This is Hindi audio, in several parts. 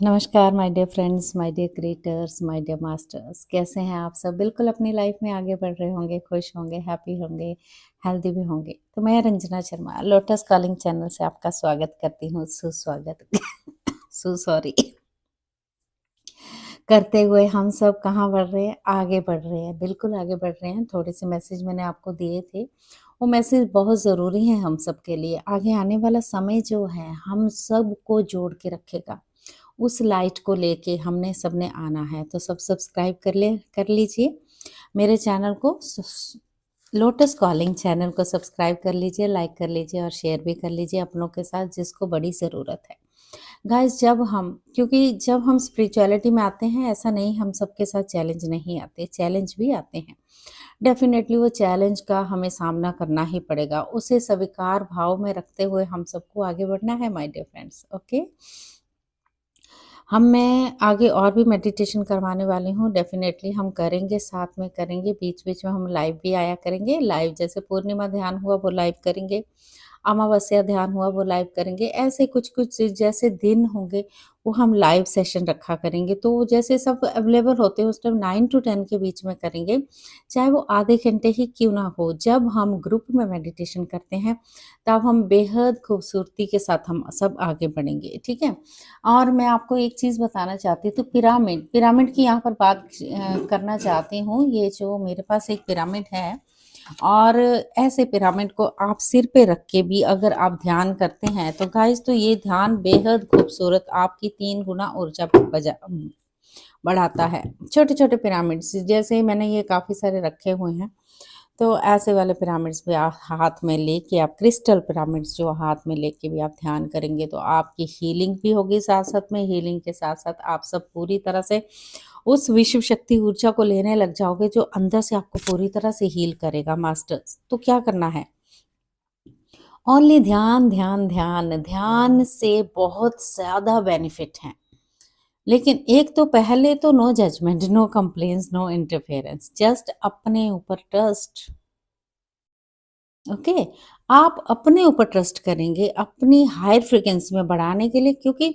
नमस्कार my dear friends, my dear creators, my dear masters. कैसे हैं आप सब? बिल्कुल अपनी लाइफ में आगे बढ़ रहे होंगे, खुश होंगे, हैप्पी होंगे, हेल्दी भी होंगे। तो मैं Ranjana Sharma lotus calling channel से आपका स्वागत करती हूँ, सुस्वागत सॉरी करते हुए। हम सब कहाँ बढ़ रहे हैं? आगे बढ़ रहे हैं, बिल्कुल आगे बढ़ रहे हैं। थोड़े से मैसेज मैंने आपको दिए थे, वो मैसेज बहुत ज़रूरी है हम सब के लिए। आगे आने वाला समय जो है हम सबको जोड़ के रखेगा, उस लाइट को लेके हमने सबने आना है। तो सब सब्सक्राइब कर लीजिए मेरे चैनल को, लोटस कॉलिंग चैनल को सब्सक्राइब कर लीजिए, लाइक कर लीजिए और शेयर भी कर लीजिए अपनों के साथ जिसको बड़ी ज़रूरत है। गाइस, क्योंकि जब हम स्पिरिचुअलिटी में आते हैं, ऐसा नहीं हम सबके साथ चैलेंज नहीं आते, चैलेंज भी आते हैं। डेफिनेटली वो चैलेंज का हमें सामना करना ही पड़ेगा, उसे स्वीकार भाव में रखते हुए हम सबको आगे बढ़ना है माय डियर फ्रेंड्स। ओके, मैं आगे और भी मेडिटेशन करवाने वाली हूँ। डेफिनेटली हम करेंगे, साथ में करेंगे। बीच-बीच में हम लाइव भी आया करेंगे। लाइव जैसे पूर्णिमा ध्यान हुआ वो लाइव करेंगे, अमावस्या ध्यान हुआ वो लाइव करेंगे। ऐसे कुछ-कुछ जैसे दिन होंगे वो हम लाइव सेशन रखा करेंगे। तो जैसे सब अवेलेबल होते हैं उस टाइम 9 टू 10 के बीच में करेंगे, चाहे वो आधे घंटे ही क्यों ना हो। जब हम ग्रुप में मेडिटेशन करते हैं तब हम बेहद खूबसूरती के साथ हम सब आगे बढ़ेंगे, ठीक है? और मैं आपको एक चीज़ बताना चाहती हूँ, तो पिरामिड की यहाँ पर बात करना चाहती हूँ। ये जो मेरे पास एक पिरामिड है, और ऐसे पिरामिड को आप सिर पे रख के भी अगर आप ध्यान करते हैं तो गाइस, तो ये ध्यान बेहद खूबसूरत आपकी 3 गुना ऊर्जा बढ़ाता है। छोटे-छोटे पिरामिड्स जैसे मैंने ये काफ़ी सारे रखे हुए हैं। तो ऐसे वाले पिरामिड्स भी आप हाथ में लेके, आप क्रिस्टल पिरामिड्स जो हाथ में लेके भी आप ध्यान करेंगे तो आपकी हीलिंग भी होगी। साथ-साथ में हीलिंग के साथ-साथ आप सब पूरी तरह से उस विश्व शक्ति ऊर्जा को लेने लग जाओगे जो अंदर से आपको पूरी तरह से हील करेगा मास्टर्स। तो क्या करना है? ओनली ध्यान, ध्यान, ध्यान। ध्यान से बहुत ज़्यादा बेनिफिट हैं। लेकिन एक तो पहले तो no judgment, no complaints, no interference, just अपने ऊपर ट्रस्ट। ओके, आप अपने ऊपर ट्रस्ट करेंगे अपनी हायर फ्रीक्वेंसी में बढ़ाने के लिए, क्योंकि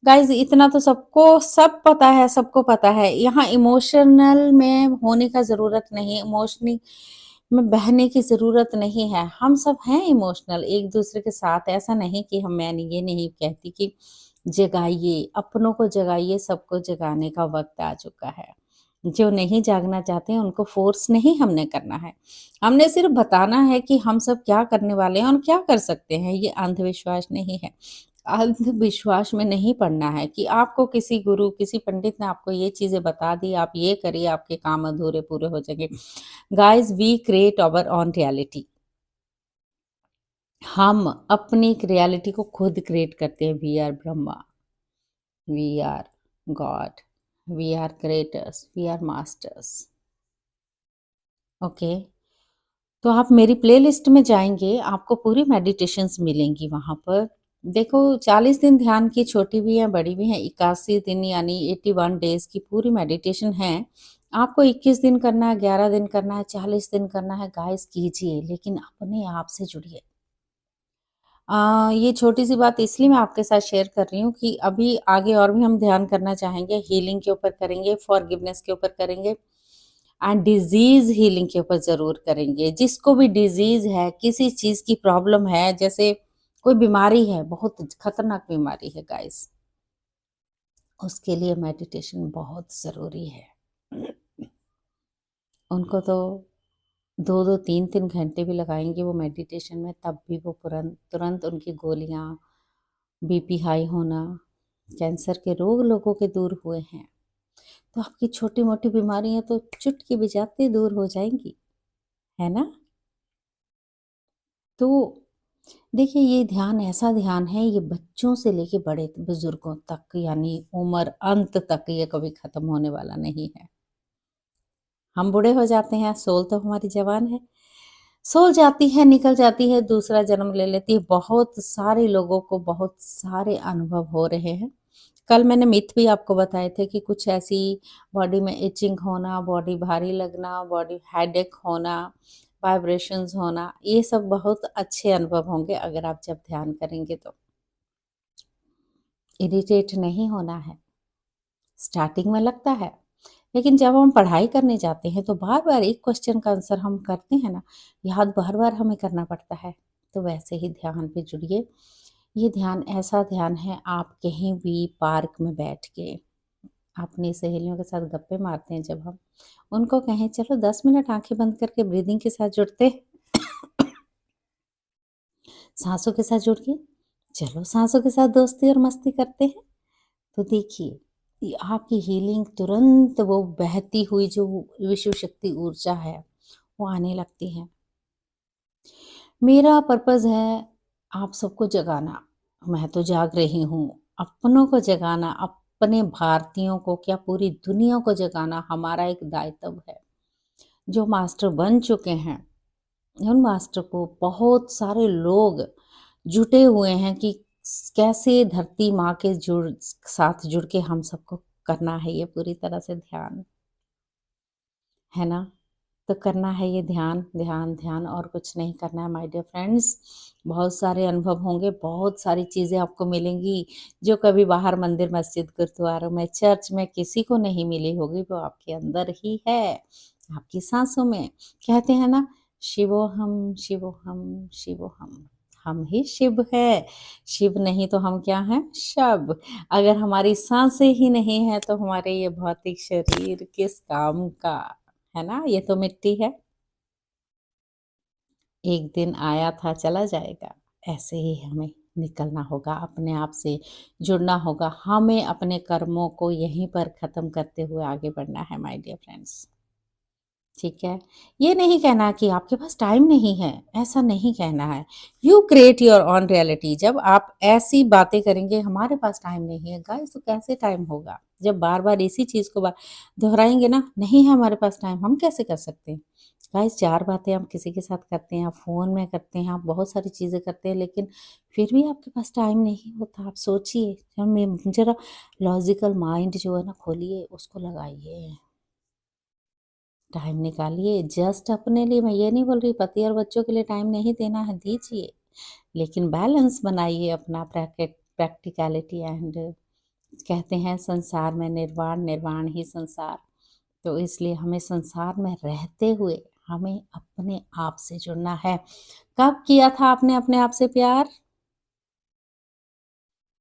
गाइज इतना तो सबको पता है, यहाँ इमोशनल में होने का ज़रूरत नहीं, इमोशनली में बहने की ज़रूरत नहीं है। हम सब हैं इमोशनल एक दूसरे के साथ। ऐसा नहीं कि मैं ये नहीं कहती कि जगाइए, अपनों को जगाइए, सबको जगाने का वक्त आ चुका है। जो नहीं जागना चाहते हैं उनको फोर्स नहीं हमने करना है, हमने सिर्फ बताना है कि हम सब क्या करने वाले हैं और क्या कर सकते हैं। ये अंधविश्वास नहीं है। अंधविश्वास में नहीं पड़ना है कि आपको किसी गुरु, किसी पंडित ने आपको ये चीज़ें बता दी, आप ये करिए, आपके काम अधूरे पूरे हो जाएँगे। Guys, we create our own reality. हम अपनी रियलिटी को खुद क्रिएट करते हैं। We are Brahma, we are God, we are creators, we are masters. Okay, तो आप मेरी प्लेलिस्ट में जाएँगे, आपको पूरी मेडिटेशंस मिलेंगी वहाँ पर। देखो, 40 दिन ध्यान की छोटी भी हैं, बड़ी भी हैं। 81 दिन यानी 81 डेज़ की पूरी मेडिटेशन है। आपको 21 दिन करना है, 11 दिन करना है, 40 दिन करना है, गाइस कीजिए, लेकिन अपने आप से जुड़िए। ये छोटी-सी बात इसलिए मैं आपके साथ शेयर कर रही हूँ कि अभी आगे और भी हम ध्यान करना चाहेंगे, हीलिंग के ऊपर करेंगे, फॉरगिवनेस के ऊपर करेंगे एंड डिजीज़ हीलिंग के ऊपर ज़रूर करेंगे। जिसको भी डिजीज़ है, किसी चीज़ की प्रॉब्लम है, जैसे कोई बीमारी है, बहुत खतरनाक बीमारी है गाइस, उसके लिए मेडिटेशन बहुत ज़रूरी है। उनको तो 2-2 3-3 घंटे भी लगाएँगे वो मेडिटेशन में, तब भी वो तुरंत उनकी गोलियाँ, बीपी हाई होना, कैंसर के रोग लोगों के दूर हुए हैं। तो आपकी छोटी-मोटी बीमारियाँ तो चुटकी बजाते दूर हो जाएँगी, है ना? तो देखिए, ये ध्यान ऐसा ध्यान है, ये बच्चों से लेके बड़े बुजुर्गों तक, यानी उम्र अंत तक ये कभी खत्म होने वाला नहीं है। हम बूढ़े हो जाते हैं, सोल तो हमारी जवान है। सोल जाती है, निकल जाती है, दूसरा जन्म ले लेती है। बहुत सारे लोगों को बहुत सारे अनुभव हो रहे हैं। कल मैंने मिथ भी आपको बताए थे कि कुछ ऐसी बॉडी में इचिंग होना, बॉडी भारी लगना, बॉडी हेडेक होना, वाइब्रेशंस होना, ये सब बहुत अच्छे अनुभव होंगे अगर आप जब ध्यान करेंगे तो। इरिटेट नहीं होना है। स्टार्टिंग में लगता है, लेकिन जब हम पढ़ाई करने जाते हैं तो बार-बार एक क्वेश्चन का आंसर हम करते हैं ना, याद बार-बार हमें करना पड़ता है। तो वैसे ही ध्यान पे जुड़िए। ये ध्यान ऐसा ध्यान है, आप कहीं भी पार्क में बैठ के अपनी सहेलियों के साथ गप्पे मारते हैं जब हम, उनको कहें चलो 10 मिनट आँखें बंद करके ब्रीदिंग के साथ जुड़ते साँसों के साथ जुड़िए। चलो साँसों के साथ दोस्ती और मस्ती करते हैं। तो देखिए, ये आपकी हीलिंग तुरंत वो बहती हुई जो विश्व शक्ति ऊर्जा है, वो आने लगती है। मेरा पर्पज़ है आप सबको जगाना। मैं तो जाग रही हूँ। अपनों को जगाना, अपने भारतीयों को क्या पूरी दुनिया को जगाना हमारा एक दायित्व है। जो मास्टर बन चुके हैं, उन मास्टर को बहुत सारे लोग जुटे हुए हैं कि कैसे धरती माँ के साथ जुड़ के हम सबको करना है ये पूरी तरह से ध्यान, है ना? तो करना है ये ध्यान, ध्यान, ध्यान और कुछ नहीं करना है माय डियर फ्रेंड्स। बहुत सारे अनुभव होंगे, बहुत सारी चीज़ें आपको मिलेंगी, जो कभी बाहर मंदिर, मस्जिद, गुरुद्वारों में, चर्च में किसी को नहीं मिली होगी, वो आपके अंदर ही है, आपकी साँसों में। कहते हैं ना, शिवोहम, शिवोहम, शिवोहम। हम ही शिव हैं, शिव नहीं तो हम क्या हैं? शव। अगर हमारी साँसें ही नहीं हैं, तो हमारे ये भौतिक शरीर किस काम का? है ना? ये तो मिट्टी है, एक दिन आया था चला जाएगा। ऐसे ही हमें निकलना होगा, अपने आप से जुड़ना होगा। हमें अपने कर्मों को यहीं पर ख़त्म करते हुए आगे बढ़ना है माय डियर फ्रेंड्स। ठीक है? ये नहीं कहना कि आपके पास टाइम नहीं है, ऐसा नहीं कहना है। You create your own reality. जब आप ऐसी बातें करेंगे हमारे पास टाइम नहीं है, गाइस तो कैसे टाइम होगा? जब बार-बार इसी चीज़ को दोहराएँगे ना, नहीं है हमारे पास टाइम, हम कैसे कर सकते हैं? गाइस 4 बातें आप किसी के साथ करते हैं, आप फ़ोन में करते हैं, आप बहुत सारी चीज़ें करते हैं, लेकिन फिर भी आपके पास टाइम नहीं होता। आप सोचिए, ज़रा लॉजिकल माइंड जो है ना खोलिए, उसको लगाइए। टाइम निकालिए जस्ट अपने लिए। मैं ये नहीं बोल रही पति और बच्चों के लिए टाइम नहीं देना है, दीजिए, लेकिन बैलेंस बनाइए अपना। प्रैक्टिकलिटी एंड कहते हैं संसार में निर्वाण, निर्वाण ही संसार। तो इसलिए हमें संसार में रहते हुए हमें अपने आप से जुड़ना है। कब किया था आपने अपने आप से प्यार?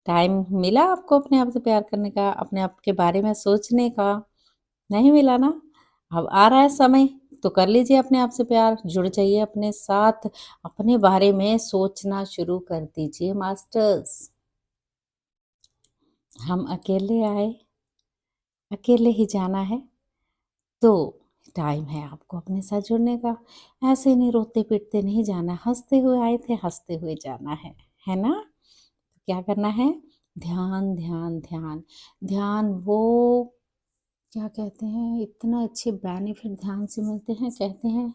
टाइम मिला आपको अपने आप से प्यार करने का, अपने आप के बारे में सोचने का? नहीं मिला ना? अब आ रहा है समय, तो कर लीजिए अपने आप से प्यार, जुड़ जाइए अपने साथ, अपने बारे में सोचना शुरू कर दीजिए मास्टर्स। हम अकेले आए, अकेले ही जाना है, तो टाइम है आपको अपने साथ जुड़ने का। ऐसे नहीं रोते-पीटते नहीं जाना, हँसते हुए आए थे, हँसते हुए जाना है ना? क्या करना है? ध्यान, ध्यान, ध्यान। ध्यान वो क्या कहते हैं, इतना अच्छे बेनिफिट ध्यान से मिलते हैं, कहते हैं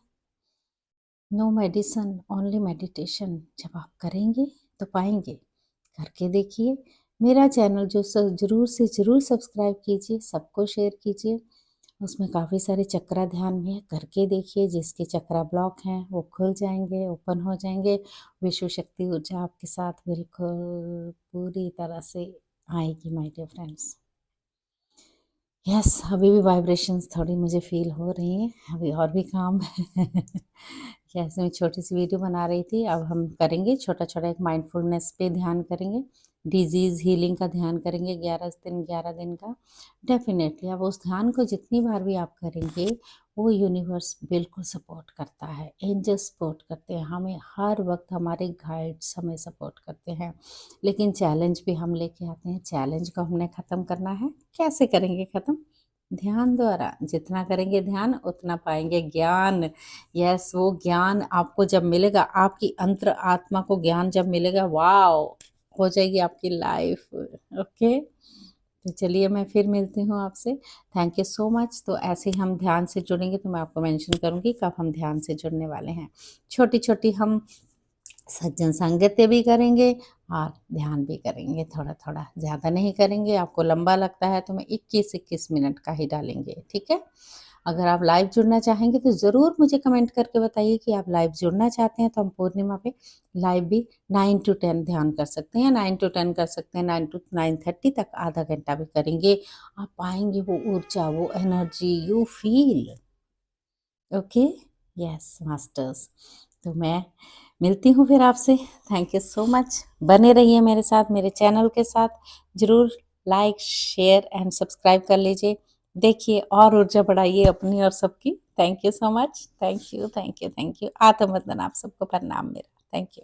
नो मेडिसन ओनली मेडिटेशन। जब आप करेंगे तो पाएंगे, करके देखिए। मेरा चैनल जो ज़रूर से ज़रूर सब्सक्राइब कीजिए, सबको शेयर कीजिए। उसमें काफ़ी सारे चक्रा ध्यान भी है, करके देखिए। जिसके चक्रा ब्लॉक हैं वो खुल जाएंगे, ओपन हो जाएंगे। विश्व शक्ति ऊर्जा आपके साथ बिल्कुल पूरी तरह से आएगी माय डियर फ्रेंड्स। यस, अभी भी वाइब्रेशंस थोड़ी मुझे फ़ील हो रही हैं, अभी और भी काम है। यस, मैं छोटी-सी वीडियो बना रही थी, अब हम करेंगे छोटा-छोटा एक माइंडफुलनेस पे ध्यान करेंगे, डिज़ीज़ हीलिंग का ध्यान करेंगे 11 दिन का। डेफ़िनेटली अब उस ध्यान को जितनी बार भी आप करेंगे, वो यूनिवर्स बिल्कुल सपोर्ट करता है, एंजल सपोर्ट करते हैं, हमें हर वक़्त हमारे गाइड्स हमें सपोर्ट करते हैं। लेकिन चैलेंज भी हम लेके आते हैं, चैलेंज को हमने ख़त्म करना है। कैसे करेंगे ख़त्म? ध्यान द्वारा। जितना करेंगे ध्यान उतना पाएँगे ज्ञान। यस, वो ज्ञान आपको जब मिलेगा, आपकी अंतर आत्मा को ज्ञान जब मिलेगा, वॉव! हो जाएगी आपकी लाइफ़। ओके? तो चलिए मैं फिर मिलती हूँ आपसे। Thank you so much. तो ऐसे ही हम ध्यान से जुड़ेंगे तो मैं आपको मेंशन करूँगी कब हम ध्यान से जुड़ने वाले हैं। छोटी-छोटी हम सज्जन संगत्य भी करेंगे और ध्यान भी करेंगे थोड़ा-थोड़ा, ज़्यादा नहीं करेंगे। आपको लंबा लगता है तो मैं 21-21 मिनट का ही डालेंगे, ठीक है? अगर आप लाइव जुड़ना चाहेंगे तो ज़रूर मुझे कमेंट करके बताइए कि आप लाइव जुड़ना चाहते हैं, तो हम पूर्णिमा पे लाइव भी 9 टू 10 ध्यान कर सकते हैं, 9 टू 10 कर सकते हैं, 9 टू 9:30 तक आधा घंटा भी करेंगे। आप पाएँगे वो ऊर्जा, वो energy, you feel. Okay, yes masters. तो मैं मिलती हूँ फिर आपसे। Thank you so much. बने रहिए मेरे साथ, मेरे चैनल के साथ। ज़रूर लाइक, शेयर एंड सब्सक्राइब कर लीजिए। देखिए और ऊर्जा बढ़ाइए अपनी और सबकी। Thank you so much. Thank you, thank you, thank you. आत्मवंदन, आप सबको प्रणाम मेरा। Thank you.